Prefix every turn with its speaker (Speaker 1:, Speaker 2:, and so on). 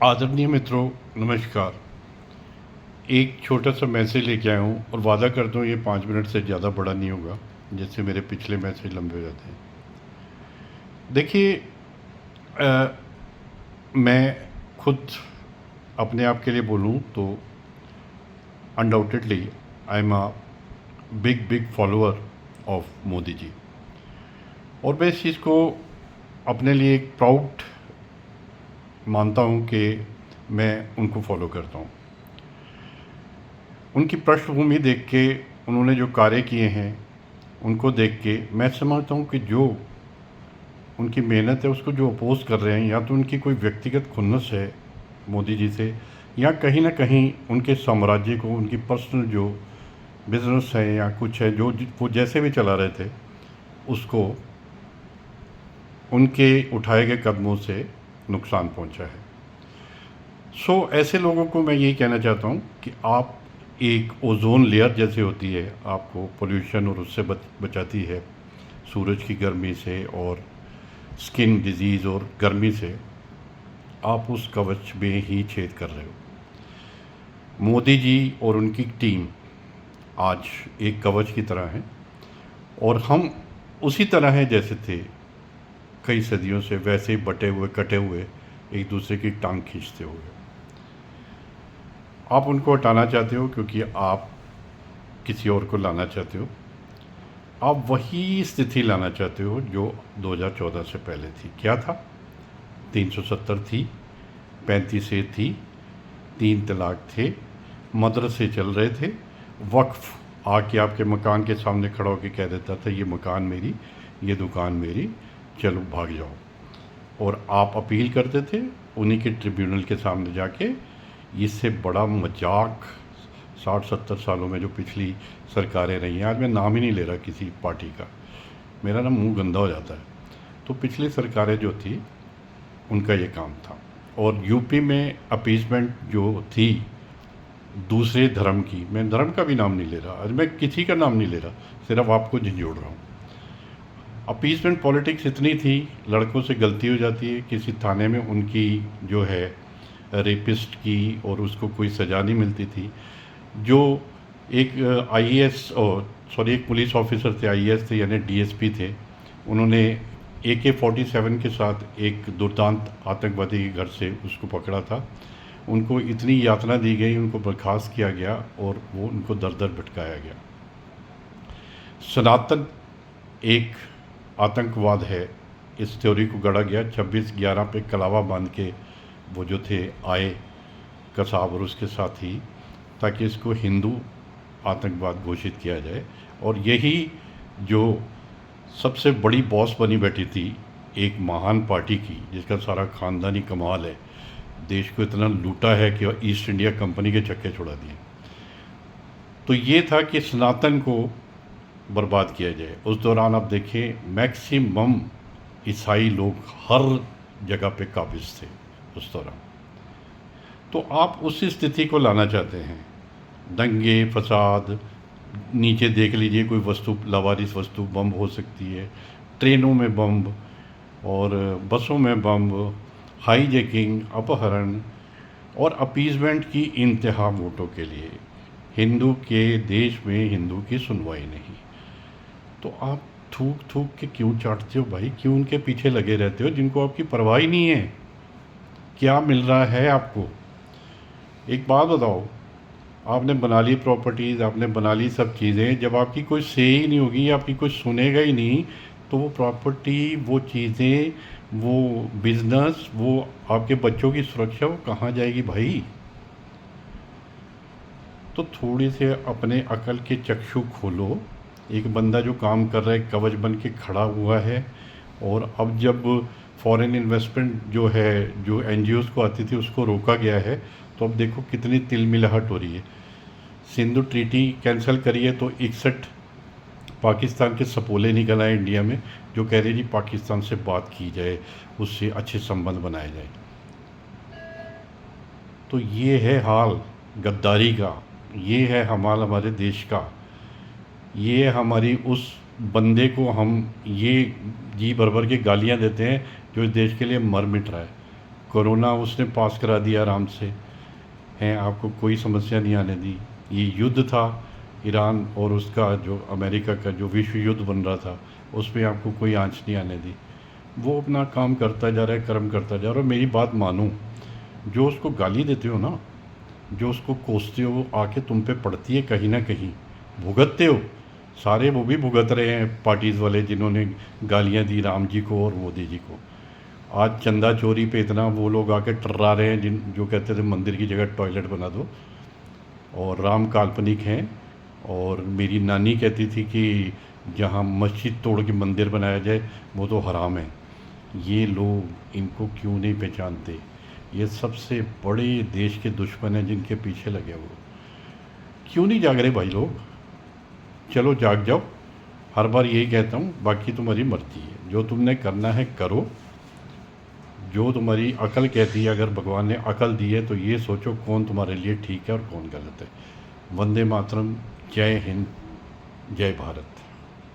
Speaker 1: आदरणीय मित्रों, नमस्कार। एक छोटा सा मैसेज लेके आया हूँ और वादा करता हूँ ये 5 मिनट से ज़्यादा बड़ा नहीं होगा, जैसे मेरे पिछले मैसेज लंबे हो जाते हैं। देखिए, अ, मैं खुद अपने आप के लिए बोलूँ तो undoubtedly I am a big big follower of Modi ji. और मैं इस चीज़ को अपने लिए एक प्राउड मानता हूँ कि मैं उनको फॉलो करता हूँ। उनकी पृष्ठभूमि देख के, उन्होंने जो कार्य किए हैं उनको देख के मैं समझता हूँ कि जो उनकी मेहनत है उसको जो अपोज कर रहे हैं, या तो उनकी कोई व्यक्तिगत खुन्नस है मोदी जी से, या कहीं ना कहीं उनके साम्राज्य को, उनकी पर्सनल जो बिजनेस है या कुछ है, जो वो जैसे भी चला रहे थे उसको उनके उठाए गए कदमों से नुकसान पहुंचा है। ऐसे लोगों को मैं यही कहना चाहता हूँ कि आप, एक ओजोन लेयर जैसे होती है, आपको पोल्यूशन और उससे बचाती है, सूरज की गर्मी से और स्किन डिजीज़ और गर्मी से, आप उस कवच में ही छेद कर रहे हो। मोदी जी और उनकी टीम आज एक कवच की तरह है, और हम उसी तरह हैं जैसे थे कई सदियों से, वैसे ही बटे हुए कटे हुए, एक दूसरे की टांग खींचते हुए। आप उनको हटाना चाहते हो क्योंकि आप किसी और को लाना चाहते हो। आप वही स्थिति लाना चाहते हो जो 2014 से पहले थी। क्या था? 370 थी, 35 थी, 3 तलाक थे, मदरसे चल रहे थे, वक्फ आके आपके मकान के सामने खड़ा होकर कह देता था ये मकान मेरी, ये दुकान मेरी, चलो भाग जाओ। और आप अपील करते थे उन्हीं के ट्रिब्यूनल के सामने जाके। इससे बड़ा मजाक 60-70 सालों में जो पिछली सरकारें रही हैं, आज मैं नाम ही नहीं ले रहा किसी पार्टी का, मेरा ना मुंह गंदा हो जाता है, तो पिछली सरकारें जो थी उनका ये काम था। और यूपी में अपीसमेंट जो थी दूसरे धर्म की, मैं धर्म का भी नाम नहीं ले रहा, आज मैं किसी का नाम नहीं ले रहा, सिर्फ आपको झंझोड़ रहा हूँ। अपीसमेंट पॉलिटिक्स इतनी थी, लड़कों से गलती हो जाती है किसी थाने में, उनकी जो है रेपिस्ट की, और उसको कोई सज़ा नहीं मिलती थी। जो एक आईएएस, और सॉरी, एक पुलिस ऑफिसर थे, आईएएस थे यानी डीएसपी थे, उन्होंने AK-47 के साथ एक दुर्दांत आतंकवादी के घर से उसको पकड़ा था। उनको इतनी यातना दी गई, उनको बर्खास्त किया गया और वो उनको दर दर भटकाया गया। सनातन एक आतंकवाद है, इस थ्योरी को गढ़ा गया 26/11 पे कलावा बांध के, वो जो थे आए कसाब और उसके साथी, ताकि इसको हिंदू आतंकवाद घोषित किया जाए। और यही जो सबसे बड़ी बॉस बनी बैठी थी एक महान पार्टी की, जिसका सारा ख़ानदानी कमाल है, देश को इतना लूटा है कि ईस्ट इंडिया कंपनी के चक्के छुड़ा दिए, तो ये था कि सनातन को बर्बाद किया जाए। उस दौरान आप देखें मैक्सिमम ईसाई लोग हर जगह पे काबिज थे उस दौरान। तो आप उस स्थिति को लाना चाहते हैं, दंगे फसाद, नीचे देख लीजिए कोई वस्तु, लावारिस वस्तु बम हो सकती है, ट्रेनों में बम और बसों में बम, हाईजैकिंग, अपहरण और अपीजमेंट की इंतहा वोटों के लिए। हिंदू के देश में हिंदू की सुनवाई नहीं। तो आप थूक थूक के क्यों चाटते हो भाई? क्यों उनके पीछे लगे रहते हो जिनको आपकी परवाह ही नहीं है? क्या मिल रहा है आपको? एक बात बताओ, आपने बना ली प्रॉपर्टीज़, आपने बना ली सब चीज़ें, जब आपकी कोई से ही नहीं होगी, आपकी कोई सुनेगा ही नहीं, तो वो प्रॉपर्टी, वो चीज़ें, वो बिजनेस, वो आपके बच्चों की सुरक्षा, वो कहाँ जाएगी भाई? तो थोड़ी से अपने अकल के चक्षु खोलो। एक बंदा जो काम कर रहा है कवच बन के खड़ा हुआ है, और अब जब फॉरेन इन्वेस्टमेंट जो है, जो एनजीओज़ को आती थी, उसको रोका गया है, तो अब देखो कितनी तिलमिलाहट हो रही है। सिंधु ट्रीटी कैंसिल करिए तो 61 पाकिस्तान के सपोले निकल आए इंडिया में, जो कह रहे जी पाकिस्तान से बात की जाए, उससे अच्छे संबंध बनाए जाए। तो ये है हाल गद्दारी का, ये है हमाल हमारे देश का, ये हमारी उस बंदे को हम ये जी भर भर के गालियाँ देते हैं जो इस देश के लिए मर मिट रहा है। कोरोना उसने पास करा दिया आराम से, हैं, आपको कोई समस्या नहीं आने दी। ये युद्ध था ईरान और उसका, जो अमेरिका का जो विश्व युद्ध बन रहा था, उसमें आपको कोई आँच नहीं आने दी। वो अपना काम करता जा रहा है, कर्म करता जा रहा है। और मेरी बात मानो, जो उसको गाली देते हो ना, जो उसको कोसते हो, वो आके तुम पे पड़ती है कहीं ना कहीं, भुगतते हो। सारे वो भी भुगत रहे हैं पार्टीज़ वाले, जिन्होंने गालियां दी राम जी को और मोदी जी को। आज चंदा चोरी पे इतना वो लोग आके टर्रा रहे हैं, जिन जो कहते थे मंदिर की जगह टॉयलेट बना दो, और राम काल्पनिक हैं। और मेरी नानी कहती थी कि जहाँ मस्जिद तोड़ के मंदिर बनाया जाए वो तो हराम है। ये लोग इनको क्यों नहीं पहचानते? ये सबसे बड़े देश के दुश्मन हैं जिनके पीछे लगे वो। क्यों नहीं जाग रहे भाई लोग? चलो जाग जाओ। हर बार यही कहता हूँ, बाकी तुम्हारी मर्जी है, जो तुमने करना है करो। जो तुम्हारी अकल कहती है, अगर भगवान ने अकल दी है तो ये सोचो कौन तुम्हारे लिए ठीक है और कौन गलत है। वंदे मातरम। जय हिंद, जय भारत।